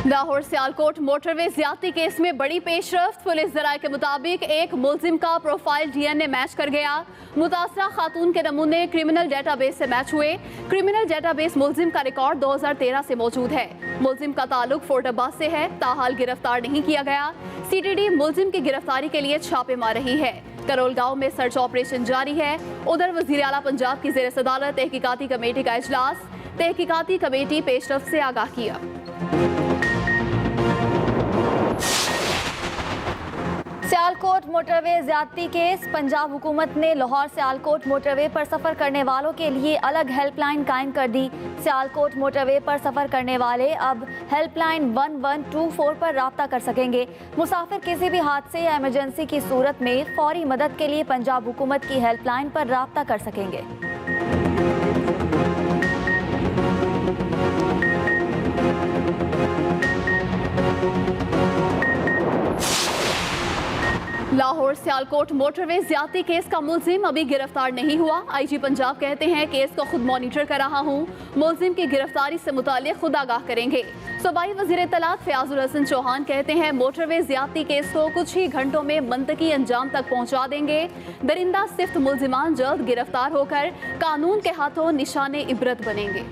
Lahore Sialkot motorway ज्यादती case में बड़ी पेशरफ्त। पुलिस जराये के मुताबिक एक मुलजिम का प्रोफाइल डीएनए मैच कर गया। मुतासरा खातून के नमूने क्रिमिनल डेटाबेस से मैच हुए। क्रिमिनल डेटाबेस मुलजिम का रिकॉर्ड 2013 से मौजूद है। मुलजिम का ताल्लुक फोर्ट अब्बास से है, ताहाल गिरफ्तार नहीं किया गया। सीटीडी मुलजिम की गिरफ्तारी के लिए छापे मार रही है। करोल गांव में सर्च ऑपरेशन जारी है। उधर वजीर आला पंजाब की ज़ेर सदारत तहकीकाती कमेटी का इजलास। तहकीकाती कमेटी पेशरफ्त से आगाह किया। सियालकोट मोटरवे ज्यादती केस। पंजाब हुकूमत ने लाहौर सियालकोट मोटरवे पर सफ़र करने वालों के लिए अलग हेल्पलाइन कायम कर दी। सियालकोट मोटरवे पर सफ़र करने वाले अब हेल्पलाइन 1124 पर राब्ता कर सकेंगे। मुसाफिर किसी भी हादसे या इमरजेंसी की सूरत में फौरी मदद के लिए पंजाब हुकूमत की हेल्पलाइन पर राब्ता कर सकेंगे। लाहौर सियालकोट मोटरवे ज्यादती केस का मुलजिम अभी गिरफ्तार नहीं हुआ। आईजी पंजाब कहते हैं केस को खुद मॉनिटर कर रहा हूँ। मुलजिम की गिरफ्तारी से मुताल्लिक खुद आगाह करेंगे। सूबाई वजीर इत्तलात फयाजुल हसन चौहान कहते हैं मोटरवे ज्यादती केस को कुछ ही घंटों में मंतकी अंजाम तक पहुँचा देंगे। दरिंदा सिफ्त मुलजिमान जल्द गिरफ्तार होकर कानून के हाथों निशाने इबरत बनेंगे।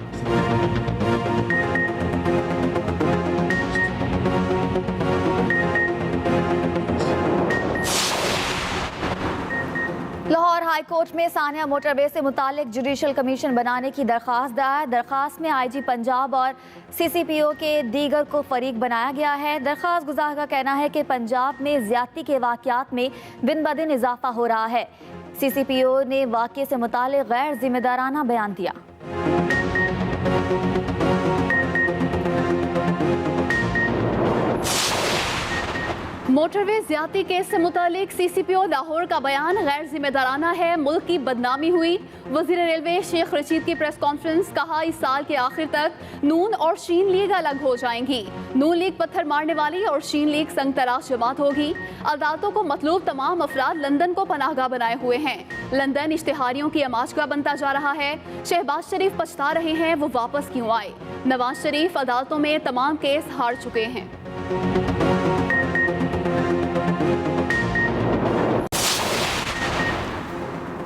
लाहौर हाई कोर्ट में सानिया मोटरवे से मुतालिक जुडिशल कमीशन बनाने की दरख्वास्त दायर। दरख्वास्त में आईजी पंजाब और सीसीपीओ के दीगर को फरीक बनाया गया है। दरख्वास्त गुजार का कहना है कि पंजाब में ज्यादती के वाक़यात में दिन ब दिन इजाफा हो रहा है। सीसीपीओ ने वाक़े से मुतालिक गैर जिम्मेदाराना बयान दिया। मोटरवे ज्यादती केस से मुतालिक सीसीपीओ लाहौर का बयान गैर जिम्मेदाराना है, मुल्क की बदनामी हुई। वजीर रेलवे शेख रशीद की प्रेस कॉन्फ्रेंस, कहा इस साल के आखिर तक नून और शीन लीग अलग हो जाएंगी। नून लीग पत्थर मारने वाली और शीन लीग संग तराश जमात होगी। अदालतों को मतलूब तमाम अफराद लंदन को पनाहगाह बनाए हुए हैं। लंदन इश्तिहारियों की अमाशगा बनता जा रहा है। शहबाज शरीफ पछता रहे हैं वो वापस क्यों आए। नवाज शरीफ अदालतों में तमाम केस हार चुके हैं।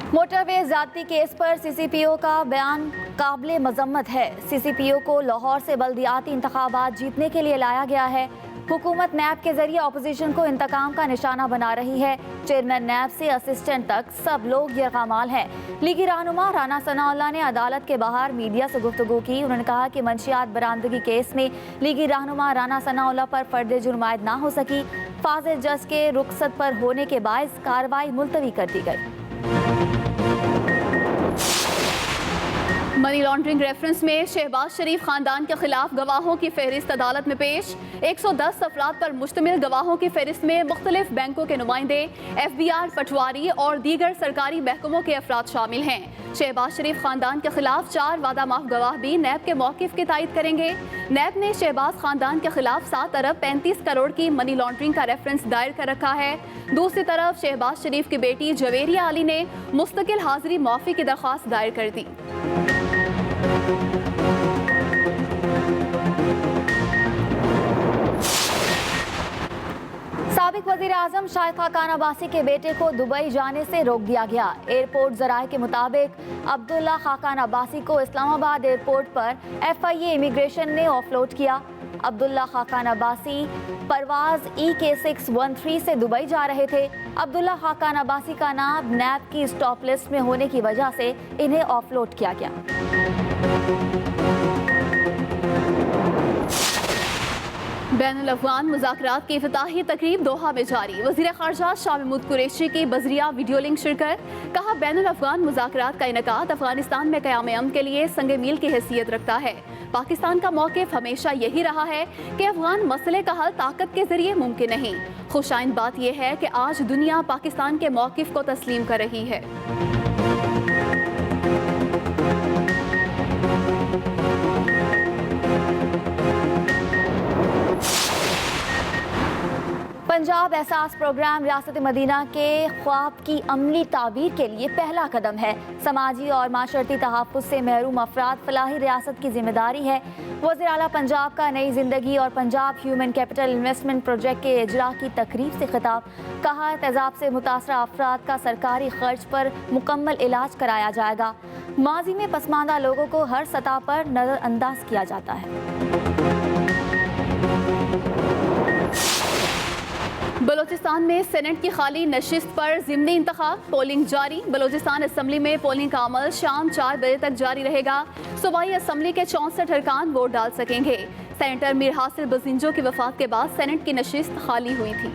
मोटरवे ज्यादती केस पर सीसीपीओ का बयान काबिल मजम्मत है। सीसीपीओ को लाहौर से बल्दियाती इंतखाबात जीतने के लिए लाया गया है। हुकूमत नैब के जरिए अपोजिशन को इंतकाम का निशाना बना रही है। चेयरमैन नैब से असिस्टेंट तक सब लोग यरगामाल हैं। लीगी रहनुमा राना सनाउल्लाह ने अदालत के बाहर मीडिया से गुफ्तगू की। उन्होंने कहा कि मंशियात बरामदगी केस में लीगी रहनुमा राना सनाउल्लाह पर फर्द जुर्म आयद ना हो सकी। फाजिल जज के रुखसत पर होने के बायस कार्रवाई मुलतवी कर दी गई। मनी लॉन्ड्रिंग रेफरेंस में शहबाज शरीफ खानदान के खिलाफ गवाहों की फहरिस्त अदालत में पेश। 110 अफराद पर मुश्तमिल गवाहों की फहरिस्त में मुख्तलिफ बैंकों के नुमाइंदे, FBI, पटवारी और दीगर सरकारी महकमों के अफराद शामिल हैं। शहबाज शरीफ खानदान के खिलाफ 4 वादा माफ गवाह भी नैब के मौकिफ की तायद करेंगे। नैब ने शहबाज खानदान के खिलाफ 7 अरब 35 करोड़ की मनी लॉन्ड्रिंग का रेफरेंस दायर कर रखा है। दूसरी तरफ शहबाज शरीफ की बेटी जवेरिया अली ने मुस्तकिल हाजिरी माफी की दरख्वास्त दायर कर दी। साबिक वजीर आजम शाहिद खाकान अब्बासी के बेटे को दुबई जाने से रोक दिया गया। एयरपोर्ट जराये के मुताबिक अब्दुल्ला खाकान अब्बासी को इस्लामाबाद एयरपोर्ट पर FIA इमिग्रेशन ने ऑफलोड किया। अब्दुल्ला खाकान अब्बासी परवाज EK613 से दुबई जा रहे थे। अब्दुल्ला खाकान अब्बासी का नाम नैब की स्टॉप लिस्ट में होने की वजह से इन्हें ऑफलोड किया गया। बैनुल अफ़गान मुज़ाकरात की इफ्तिताही तकरीब दोहा में जारी। वज़ीर ख़ारजा शाह महमूद कुरैशी की बज़रिया वीडियो लिंक शिरकत। कहा बैनुल अफ़गान मुज़ाकरात का इनेकाद अफ़गानिस्तान में क़याम अमन के लिए संग मील की हैसियत रखता है। पाकिस्तान का मौक़िफ़ हमेशा यही रहा है कि अफ़गान मसले का हल ताकत के ज़रिए मुमकिन नहीं। खुशाइंद बात यह है कि आज दुनिया पाकिस्तान के मौक़िफ़ को तस्लीम कर रही है। पंजाब एहसास प्रोग्राम रियासत मदीना के ख्वाब की अमली ताबीर के लिए पहला कदम है। समाजी और माशरती तहफ़्फ़ुज़ से महरूम अफराद फलाही रियासत की जिम्मेदारी है। वज़ीर आला पंजाब का नई ज़िंदगी और Punjab human capital investment project के इजरा की तकरीब से खिताब। कहा, तेज़ाब से मुतासरा अफराद का सरकारी खर्च पर मुकम्मल इलाज कराया जाएगा। माजी में पसमानदा लोगों को हर सतह पर नज़रअंदाज किया जाता है। बलूचिस्तान में सेनेट की खाली नशिस्त पर ज़िमनी इंतखाब, पोलिंग जारी। बलूचिस्तान असम्बली में पोलिंग का अमल शाम 4 बजे तक जारी रहेगा। सूबाई असम्बली के 64 अरकान वोट डाल सकेंगे। सेनेटर मीर हासिल बजिंजो की वफात के बाद सेनेट की नशिस्त खाली हुई थी।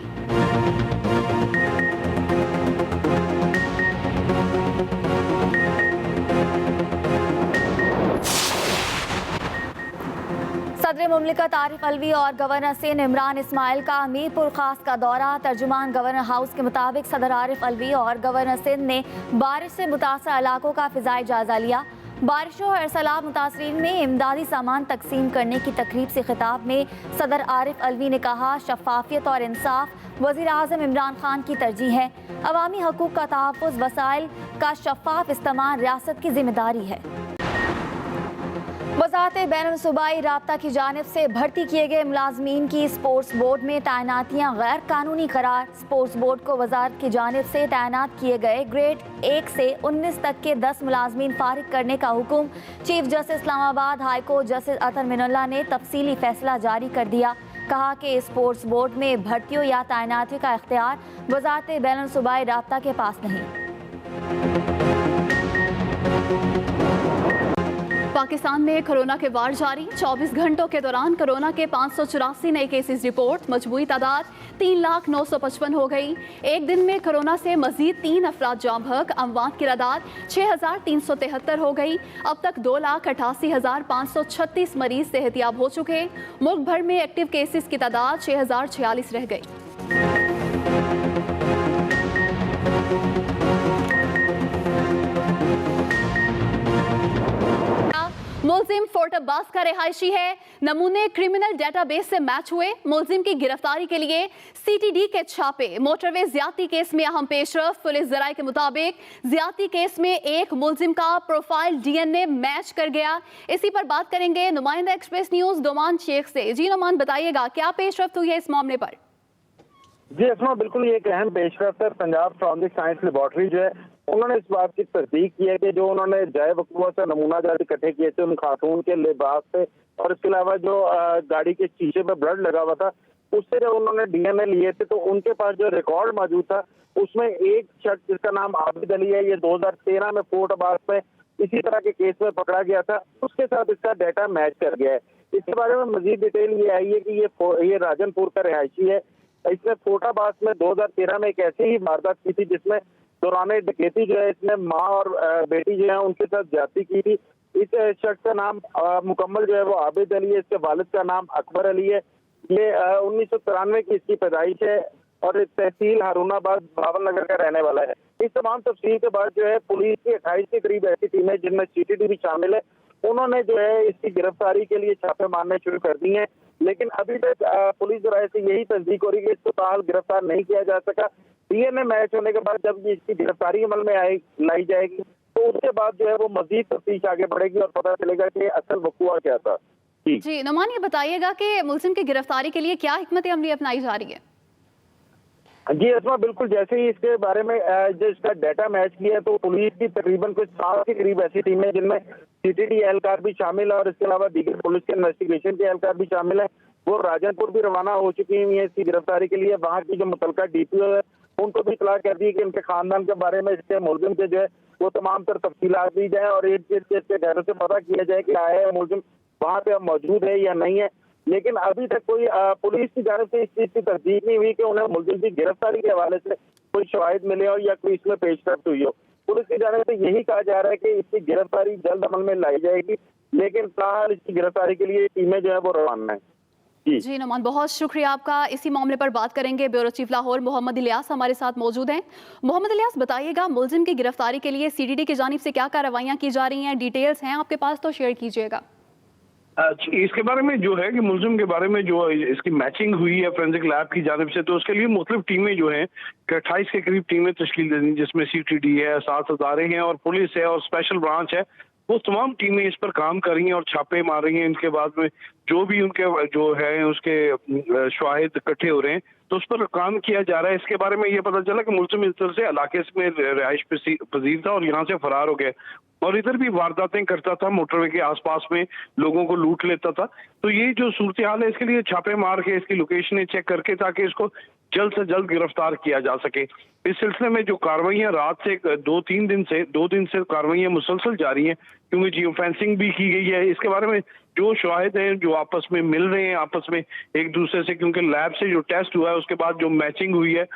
सदर मुमलिकत आरिफ अलवी और गवर्नर सिंध इमरान इस्माइल का मीरपुर खास का दौरा। तर्जुमान गवर्नर हाउस के मुताबिक सदर आरिफ अलवी और गवर्नर सिंध ने बारिश से मुतासर इलाकों का फिजाई जायजा लिया। बारिशों और सैलाब मुतासरीन में इमदादी सामान तकसीम करने की तकरीब से खिताब में सदर आरिफ अलवी ने कहा, शफाफियत और इंसाफ वज़ीर आज़म इमरान खान की तरजीह है। अवामी हकूक़ का तहफ़्फ़ुज़, वसाइल का शफ़ाफ इस्तेमाल रियासत की जिम्मेदारी है। वज़ारत बैनुल सूबाई राब्ता की जानिब से भर्ती किए गए मुलाजमीन की स्पोर्ट्स बोर्ड में तैनातियाँ गैर कानूनी करार। स्पोर्ट्स बोर्ड को वज़ारत की जानिब से तैनात किए गए ग्रेड 1 से 19 तक के 10 मुलाजमीन फारिग करने का हुक्म। Chief justice Islamabad high court justice Athar Minallah ने तफसीली फैसला जारी कर दिया। कहा कि स्पोर्ट्स बोर्ड में भर्तियों या तैनातियों का इख्तियार वज़ारत बैनुल सूबाई राब्ता के पास नहीं। पाकिस्तान में कोरोना के वार जारी। 24 घंटों के दौरान कोरोना के 584 नए केसेस रिपोर्ट। मजमूई तादाद 3,955 हो गई। एक दिन में कोरोना से मजीद 3 अफराद जाँ बहक। अमवात की तादाद 6,373 हो गई। अब तक 2,88,536 मरीज सेहतियाब हो चुके। मुल्क भर में एक्टिव केसेस की तादाद 6,046 रह गई। मुलजिम फोर्ट अब्बास का रिहायशी है। नमूने क्रिमिनल डेटाबेस से मैच हुए। मुलजिम की गिरफ्तारी के लिए CTD के छापे। मोटरवे ज्यादती केस में अहम पेशरफ। पुलिस जराये के मुताबिक ज्यादती केस में एक मुलजिम का प्रोफाइल DNA मैच कर गया। इसी पर बात करेंगे नुमाइंदा एक्सप्रेस न्यूज नोमान शेख से। जी नोमान, बताइएगा क्या पेशरफ हुई है इस मामले पर? जी अस्मा, बिल्कुल ये एक अहम पेशरफ है। पंजाब फॉरेंसिक साइंस लेबॉर्ट्री जो है उन्होंने इस बात की तस्दीक की है कि जो उन्होंने जाए वकूआ से नमूना जारी इकट्ठे किए थे उन खातून के लिबास से और इसके अलावा जो गाड़ी के शीशे पे ब्लड लगा हुआ था उससे जब उन्होंने DNA लिए थे तो उनके पास जो रिकॉर्ड मौजूद था उसमें एक शख्स जिसका नाम आबिद अली है, ये 2013 में फोर्ट अब्बास में इसी तरह के केस में पकड़ा गया था, उसके साथ इसका डाटा मैच कर गया है। इसके बारे में मजीद डिटेल ये आई है कि ये राजनपुर का रिहायशी है। इसने फोर्ट अब्बास में 2013 में एक ऐसी ही वारदात की थी जिसमें दौरान डकैती जो है इसने माँ और बेटी जो है उनके साथ ज्यादती की थी। इस शख्स का नाम मुकम्मल जो है वो आबिद अली है। इसके वालिद का नाम अकबर अली है। ये 1993 की इसकी पैदाइश है और तहसील हारूनाबाद बावन नगर का रहने वाला है। इस तमाम तफसील के बाद जो है पुलिस की 28 के करीब ऐसी टीमें जिनमें CTD भी शामिल है, उन्होंने जो है इसकी गिरफ्तारी के लिए छापे मारने शुरू कर दिए हैं। लेकिन अभी तक पुलिस जराये से यही तस्दीक हो रही है कि इसको ताल गिरफ्तार नहीं किया जा सका। DNA मैच होने के बाद जब इसकी गिरफ्तारी अमल में लाई जाएगी तो उसके बाद जो है वो मजीद तफ्तीश आगे बढ़ेगी और पता चलेगा कि असल वकूआ क्या था। जी नोमान, ये बताइएगा कि मुलजिम की गिरफ्तारी के लिए क्या हिकमत अमली अपनाई जा रही है? जी अस्मा, बिल्कुल जैसे ही इसके बारे में जो इसका डाटा मैच किया तो पुलिस की तकरीबन कुछ 7 के करीब ऐसी टीमें जिनमें CTD एहलकार भी शामिल है और इसके अलावा दीगर पुलिस के इन्वेस्टिगेशन के एहलकार भी शामिल है, वो राजनपुर भी रवाना हो चुकी हुई है इसकी गिरफ्तारी के लिए। वहाँ की जो मुतलका DPO है उनको भी इतला कर दी कि उनके खानदान के बारे में इसके मुलजिम के जो है वो तमाम तर तफसीलात दी जाए और एक के घरों से पता किया जाए कि आया है मुलजिम वहाँ पे अब मौजूद है या नहीं है। लेकिन अभी तक कोई पुलिस की जानिब से इस चीज की तस्दीक नहीं हुई कि उन्हें मुलजिम की गिरफ्तारी के हवाले से कोई शवाहिद मिले हो या कोई इसमें पेशरफ्त हुई हो। पुलिस की जानिब से यही कहा जा रहा है कि इसकी गिरफ्तारी जल्द अमल में लाई जाएगी, लेकिन फिलहाल इसकी गिरफ्तारी के लिए टीमें जो है वो रवाना है। जी नोमान, बहुत शुक्रिया आपका। इसी मामले पर बात करेंगे ब्यूरो चीफ लाहौर मोहम्मद इलियास हमारे साथ मौजूद हैं। मोहम्मद इलियास, बताइएगा मुलजिम की गिरफ्तारी के लिए CTD की जानिब से क्या कार्रवाइयाँ की जा रही हैं? डिटेल्स हैं आपके पास तो शेयर कीजिएगा। इसके बारे में जो है कि मुलजिम के बारे में जो इसकी मैचिंग हुई है फोरेंसिक लैब की जानिब से, तो उसके लिए मुख्तलिफ टीमें जो हैं 28 के करीब टीमें तश्कील दे दी, जिसमें CTD है, 7 अदारे हैं और पुलिस है और स्पेशल ब्रांच है। वो तमाम टीमें इस पर काम कर रही हैं और छापे मार रही हैं। इनके बाद में जो भी उनके जो है उसके शवाहिद इकट्ठे हो रहे हैं, तो उस पर काम किया जा रहा है। इसके बारे में ये पता चला कि मुलजिम इस तरह से इलाके में रिहाइश पजीर था और यहाँ से फरार हो गया और इधर भी वारदातें करता था, मोटरवे के आसपास में लोगों को लूट लेता था। तो ये जो सूरत हाल है, इसके लिए छापे मार के इसकी लोकेशनें चेक करके ताकि इसको जल्द से जल्द गिरफ्तार किया जा सके। इस सिलसिले में जो कार्रवाइयां रात से 2-3 दिन से कार्रवाइयां मुसलसल जारी हैं, क्योंकि जियो फेंसिंग भी की गई है। इसके बारे में जो शवाहिद हैं जो आपस में मिल रहे हैं, आपस में एक दूसरे से, क्योंकि लैब से जो टेस्ट हुआ है उसके बाद जो मैचिंग हुई है,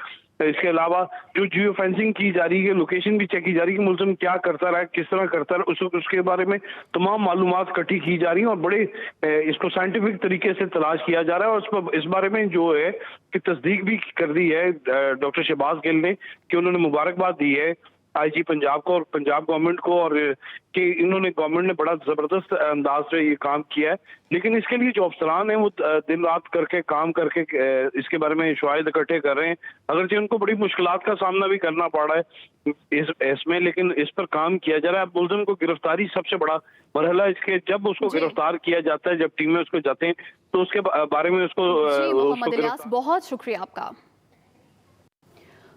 इसके अलावा जो जियो फेंसिंग की जा रही है, लोकेशन भी चेक की जा रही है कि मुलजिम क्या करता रहा, किस तरह करता रहा, उसके बारे में तमाम मालूमात इकट्ठी की जा रही हैं और बड़े इसको साइंटिफिक तरीके से तलाश किया जा रहा है। और इस बारे में जो है कि तस्दीक भी कर दी है डॉक्टर शहबाज गिल ने कि उन्होंने मुबारकबाद दी है IG पंजाब को और पंजाब गवर्नमेंट को, और कि इन्होंने गवर्नमेंट ने बड़ा ज़बरदस्त अंदाज से ये काम किया है। लेकिन इसके लिए जो अफसरान हैं वो दिन रात करके काम करके इसके बारे में शवाहिद इकट्ठे कर रहे हैं, अगरचे उनको बड़ी मुश्किलात का सामना भी करना पड़ रहा है इसमें, लेकिन इस पर काम किया जा रहा है। अब मुलजिम को गिरफ्तारी सबसे बड़ा मरहला इसके, जब उसको गिरफ्तार किया जाता है, जब टीमें उसको जाते हैं, तो उसके बारे में उसको बहुत शुक्रिया आपका।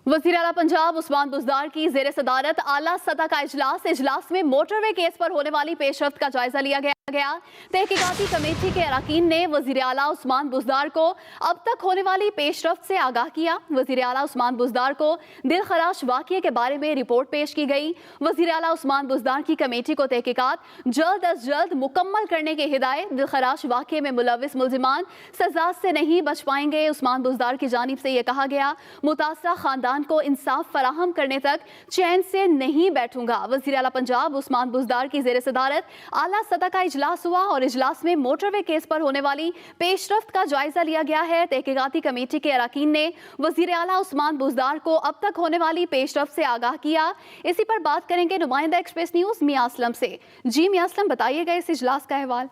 वज़ीर आला पंजाब उस्मान बुज़दार की ज़ेर सदारत आला सतह का इजलास में मोटरवे केस पर होने वाली पेशरफ्त का जायजा लिया गया। तहकीकाती कमेटी के अरकान ने वज़ीर आला उस्मान बुज़दार को अब तक होने वाली पेशरफ्त से आगाह किया। वज़ीर आला उस्मान बुज़दार को दिलखराश वाक़ये के बारे में रिपोर्ट पेश की गई। वज़ीर आला उस्मान बुज़दार की कमेटी को तहकीकात जल्द अज जल्द मुकम्मल करने की हिदायत। दिलखराश वाक़ये में मुलविस मुल्ज़िमान सज़ा से नहीं बच पाएंगे। उस्मान बुज़दार की जानिब से यह कहा गया, मुतासरा खानदान को इंसाफ फराहम करने तक चैन से नहीं बैठूंगा। वज़ीर आला पंजाब उस्मान बुज़दार की ज़ेर सदारत आला सतह का इजलास हुआ और इजलास में मोटरवे केस पर होने वाली पेशरफ्त का जायजा लिया गया है। तहकीकाती कमेटी के अरकान ने वज़ीर आला उस्मान बुज़दार को अब तक होने वाली पेशरफ्त से आगाह किया। इसी पर बात करेंगे नुमाइंदा एक्सप्रेस न्यूज़ मियां असलम से। जी मियां असलम, बताइएगा इस इजलास का अहवाल।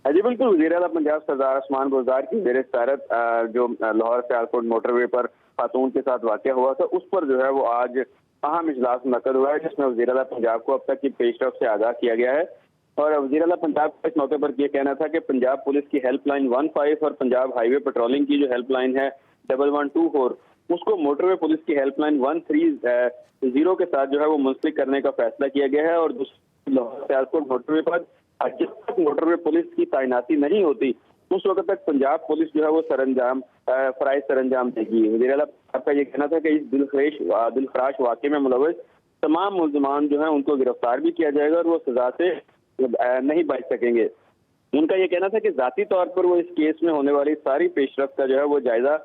जी बिल्कुल, वज़ीर आला पंजाब सरदार उस्मान बुज़दार की ज़ेर सदारत जो लाहौर सियालकोट मोटरवे पर खातून के साथ वाक़या हुआ था, उस पर जो है वो आज अहम इजलास मुनक़्क़द हुआ है, जिसमें वज़ीर आला पंजाब को अब तक की पेशरफ्त से आगाह किया गया है। और वज़ीर आला पंजाब का इस मौके पर यह कहना था कि पंजाब पुलिस की हेल्पलाइन 15 और पंजाब हाईवे पेट्रोलिंग की जो हेल्पलाइन है 1124, उसको मोटरवे पुलिस की हेल्पलाइन 130 के साथ जो है वो मुंसलिक करने का फैसला किया गया है। और लाहौर सियालकोट मोटरवे पर जब तक मोटरवे पुलिस की तैनाती नहीं होती, उस वक्त तक पंजाब पुलिस जो है वो फराइज सरंजाम देगी। वज़ीर आला का ये कहना था कि इस दिलखराश वाक़ये में मुलविस तमाम मुल्ज़िमान जो है उनको गिरफ्तार भी किया जाएगा और वो सजा से नहीं बच सकेंगे। उनका ये कहना था कि ज़ाती तौर पर वो इस केस में होने वाली सारी पेशरफ्त का जो है वो जायजा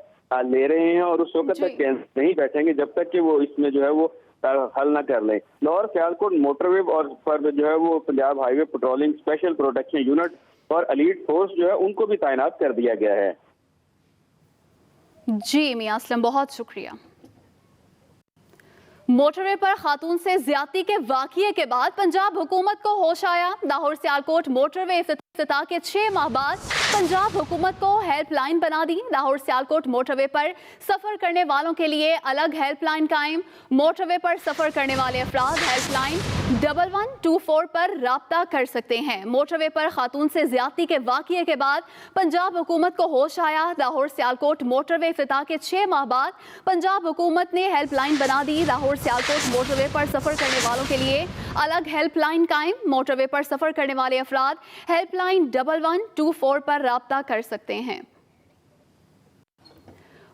ले रहे हैं और उस वक्त तक नहीं बैठेंगे जब तक कि वो इसमें जो है वो हल न कर लें। लाहौर सियालकोट मोटरवे और पर जो है वो Punjab highway patrolling special protection unit और एलीट फोर्स जो है उनको भी तैनात कर दिया गया है। जी मियां असलम, बहुत शुक्रिया। मोटरवे पर खातून से ज्यादती के वाक़ये के बाद पंजाब हुकूमत को होश आया। लाहौर सियालकोट मोटरवे इफ्तिताह के 6 माह बाद पंजाब हुकूमत को हेल्पलाइन बना दी। लाहौर सियालकोट मोटरवे पर सफ़र करने वालों के लिए अलग हेल्पलाइन कायम। मोटरवे पर सफ़र करने वाले अफराद हेल्पलाइन 1124 पर राब्ता कर सकते हैं। मोटरवे पर खातून से ज्यादती के वाक़ये के बाद पंजाब हुकूमत को होश आया। लाहौर सियालकोट मोटरवे इफ्तिताह के 6 माह बाद पंजाब हुकूमत ने हेल्पलाइन बना दी। लाहौर सियालकोट मोटरवे पर सफ़र करने वालों के लिए अलग हेल्पलाइन कायम। मोटरवे पर सफ़र करने वाले अफराद हेल्पलाइन 1124 पर राब्ता कर सकते हैं।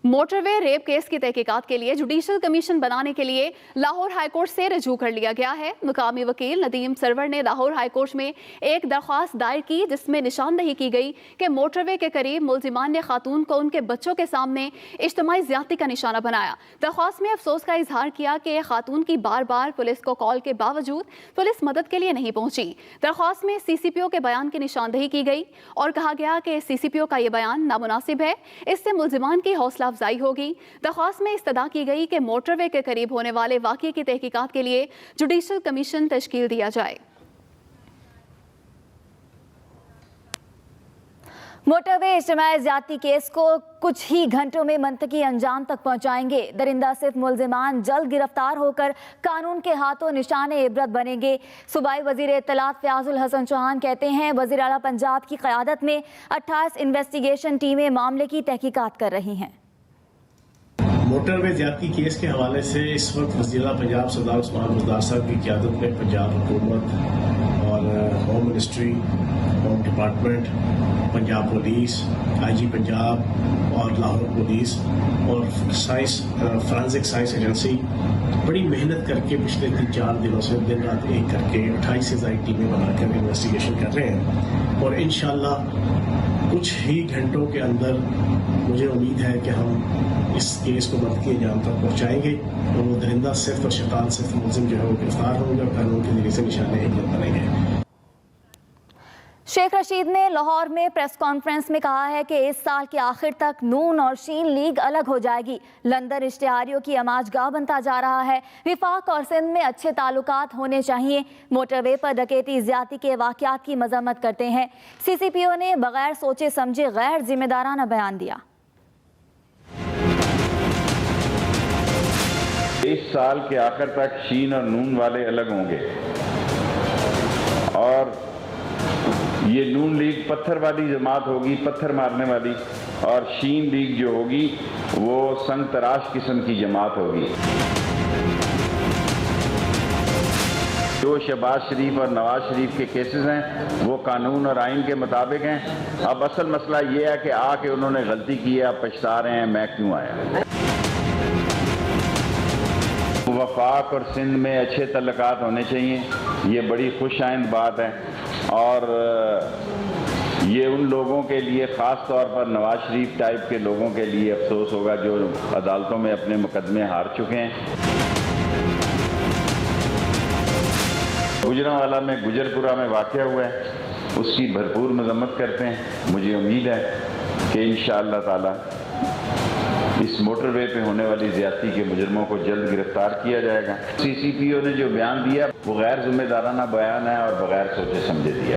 मोटरवे रेप केस की तहकीकात के लिए जुडिशल कमीशन बनाने के लिए लाहौर हाईकोर्ट से रजू कर लिया गया है। मुकामी वकील नदीम सरवर ने लाहौर हाईकोर्ट में एक दरख्वास्त दायर की, जिसमें निशानदही की गई कि मोटरवे के करीब मुल्जिमान ने खातून को उनके बच्चों के सामने इज्तिमाई ज़्यादती का निशाना बनाया। दरख्वास्त में अफसोस का इजहार किया कि खातून की बार बार पुलिस को कॉल के बावजूद पुलिस मदद के लिए नहीं पहुंची। दरख्वास्त में CCPO के बयान की निशानदही की गई और कहा गया कि CCPO का यह बयान नामुनासिब है, इससे मुल्जिमान की हौसला अफजाई होगी। दरख्वास्त में इस्तदा की गई कि मोटरवे के करीब होने वाले वाक़ये की तहकीकात के लिए जुडिशल कमीशन तश्कील दिया जाए। मोटरवे इज्तिमाई ज़्यादती केस को कुछ ही घंटों में मंतकी अंजाम तक पहुंचाएंगे। दरिंदा सिर्फ मुल्जिमान जल्द गिरफ्तार होकर कानून के हाथों निशाने इबरत बनेंगे। सूबाई वजीर इत्तलात फयाजुल हसन चौहान कहते हैं वजीर आला पंजाब की क़यादत में 28 इन्वेस्टिगेशन टीमें मामले की तहकीकात कर रही हैं। मोटरवे ज़्यादती केस के हवाले से इस वक्त वज़ीर आला पंजाब सरदार उस्मान बुज़दार साहब की क़यादत में पंजाब हुकूमत और home ministry, home department, Punjab police, IG Punjab और लाहौर पुलिस और फॉरेंसिक साइंस एजेंसी बड़ी मेहनत करके पिछले 3-4 दिनों से दिन रात एक करके 28 से ज़ायद टीमें बनाकर इन्वेस्टिगेशन कर रहे हैं और इंशाअल्लाह कुछ ही घंटों के अंदर मुझे उम्मीद है कि हम इस केस को मंतकी अंजाम तक पहुँचाएंगे और वो दरिंदा सिर्फ और शैतान सिर्फ मुलजिम जो है वो गिरफ्तार होंगे और कानून के ज़रिए से निशाने इबरत बनेंगे। शेख रशीद ने लाहौर में प्रेस कॉन्फ्रेंस में कहा है कि इस साल के आखिर तक नून और शीन लीग अलग हो जाएगी। लंदन इश्तिहारियों की अमाजगाह बनता जा रहा है। विफाक और सिंध में अच्छे ताल्लुकात होने चाहिए। मोटरवे पर डकैती ज़्यादती के वाक़यात की मजम्मत करते हैं। CCPO ने बगैर सोचे समझे गैर जिम्मेदाराना बयान दिया। इस साल के आखिर तक शीन और नून वाले अलग होंगे और ये नून लीग पत्थर वाली जमात होगी, पत्थर मारने वाली, और शीन लीग जो होगी वो संग तराश किस्म की जमात होगी। जो शहबाज शरीफ और नवाज शरीफ के केसेस हैं वो कानून और आइन के मुताबिक हैं। अब असल मसला ये है कि आके उन्होंने गलती की है, अब पछता रहे हैं मैं क्यों आया। वफाक और सिंध में अच्छे तल्लुकात होने चाहिए, ये बड़ी खुश आइंद बात है और ये उन लोगों के लिए ख़ास तौर पर नवाज शरीफ टाइप के लोगों के लिए अफसोस होगा जो अदालतों में अपने मुकदमे हार चुके हैं। गुजरांवाला में गुजरपुरा में वाक़या हुआ है, उसकी भरपूर मजम्मत करते हैं। मुझे उम्मीद है कि इंशाअल्लाह ताला इस मोटरवे पे होने वाली ज़्यादती के मुजरमों को जल्द गिरफ्तार किया जाएगा। CCPO ने जो बयान दिया वो गैर जिम्मेदाराना बयान है और बगैर सोचे समझे दिया।